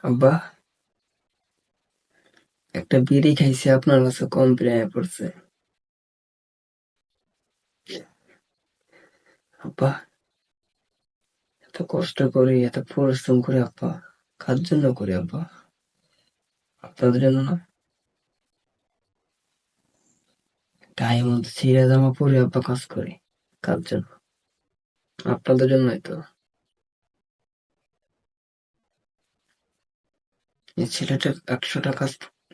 আব্বা, একটা বিড়ি খাইছি আপনার কাছে কম প্রায় পড়ছে। আব্বা, এত কষ্ট করি, এত পরিশ্রম করে আব্বা, কার জন্য করি আব্বা? আপনাদের জন্য না? গায়ে মধ্যে ছিঁড়া জামা পরে আব্বা কাজ করি, কার জন্য? আপনাদের জন্যই তো। এই ছেলেটা 100টা কাজ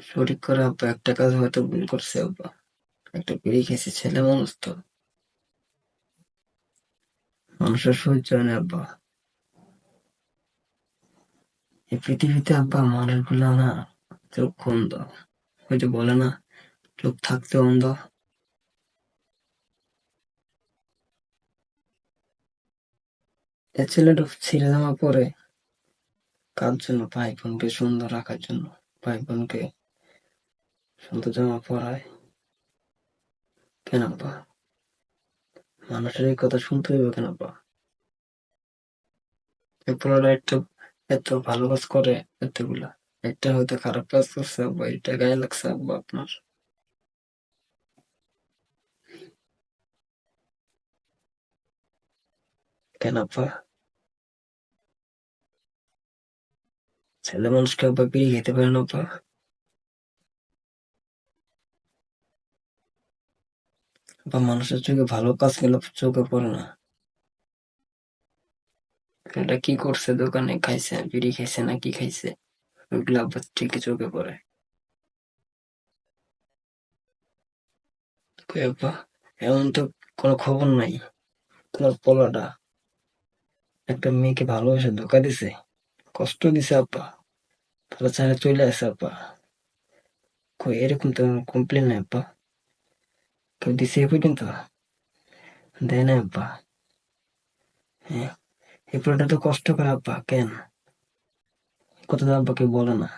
শরিক করে আব্বা, একটা কাজ হয়তো ভুল করছে আব্বা। একটা বিড়ি খেয়েছি, ছেলে মানুষ তো, মানুষের সহ্য হয় না আব্বা। এই পৃথিবীতে আব্বা মানুষগুলো না চোখ অন্ধ। ওই যে বলে না, চোখ থাকতে অন্ধ। এই ছেলেটা ছিঁড়া জামা পরে কার জন্য? ভাই বোনকে সুন্দর রাখার জন্য। ভাই বোনকে সুন্দর জামা পরায়। কেন আব্বা? মানুষের এই কথা শুনতে হইবে কেন আব্বা? এই পোলাটা একটা এত ভালো কাজ করে, এতগুলা একটা হয়তো খারাপ কাজ করছে আব্বা, এটা গায়ে লাগছে আব্বা আপনার? কেন আব্বা? ছেলে মানুষকে আব্বা বিড়ি খেতে পারে না আব্বা? বা মানুষের চোখে ভালো কাজ গেলে চোখে পড়ে না? এটা কি করছে, দোকানে খাইছে, বিড়ি খাইছে না কি খাইছে, ওইগুলো আব্বা ঠিকই চোখে পড়ে। কই আব্বা, এমন তো কোনো খবর নাই। তোমার পোলাটা একটা মেয়েকে ভালোবেসে ধোকা দিছে, কষ্ট দিছে আব্বা, তারা ছাড়া চলে আসে আব্বা। কই এরকম তো কমপ্লেন নাই আব্বা, কেউ দিছে এ পর্যন্ত? দেয় না আব্বা। হ্যাঁ, এই পোলাটা তো কষ্ট করে আব্বা, কেন কথা তো আব্বা কেউ বলে না?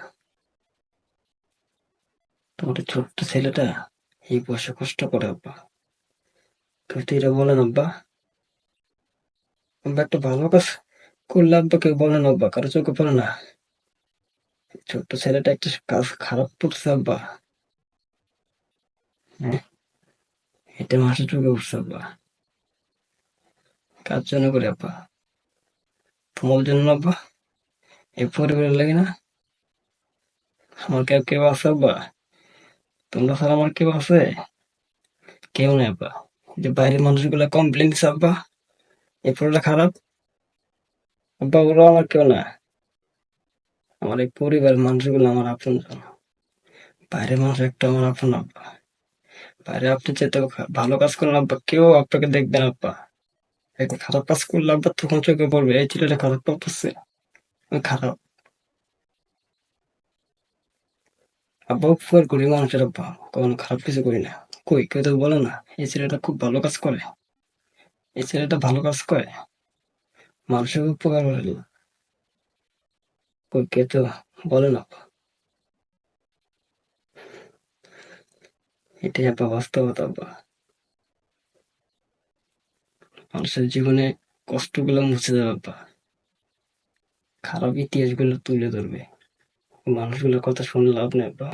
তোমার এই ছোট্ট ছেলেটা এই বয়সে কষ্ট করে আব্বা, কেউ তো এটা বলে না আব্বা? আব্বা একটা ভালো কাজ করলে আব্বা কেউ বলে না আব্বা, কারো চোখে পড়ে না? ছোট্ট ছেলেটা একটা কাজ খারাপ করছে আব্বা। হ্যাঁ, এটা মাসে চোখে উঠছে আব্বা। কার জন্য করে আব্বা? তোমার জন্য না আব্বা? এই পরিবারের লাগে না? আমার কেউ কেউ আছে আব্বা? তোমরা ছাড়া আমার কেউ আছে? কেউ নেই আব্বা। যে বাইরের মানুষগুলা কমপ্লেন দিছে আব্বা, এই পুরোটা খারাপ, আব্বা ওরা আমার কেউ না। আমার এই পরিবারের মানুষগুলো আমার আপন জন। বাইরের মানুষ একটা আমার আপন আব্বা। বাইরে আপনি যেতে ভালো কাজ করলেন আব্বা, কেউ আপনাকে দেখবে না আব্বা। একটা খারাপ কাজ করলে আব্বা তখন চোখে পড়বে, এই ছেলেটা খারাপ কাজ করছে, আমি খারাপ। আব্বা উপকার করি মানুষের আব্বা, কখনো খারাপ কিছু করি না। কই কেউ তো বলে না এই ছেলেটা খুব ভালো কাজ করে, এই ছেলেটা ভালো কাজ করে, মানুষের উপকার করে। কই কেউ তো বলে না। এটাই আব্বা বাস্তবতা আব্বা। মানুষের জীবনে কষ্টগুলো মুছে যাবে আব্বা, খারাপ ইতিহাসগুলো তুলে ধরবে। মানুষগুলোর কথা শুনলে লাভ নেই আব্বা।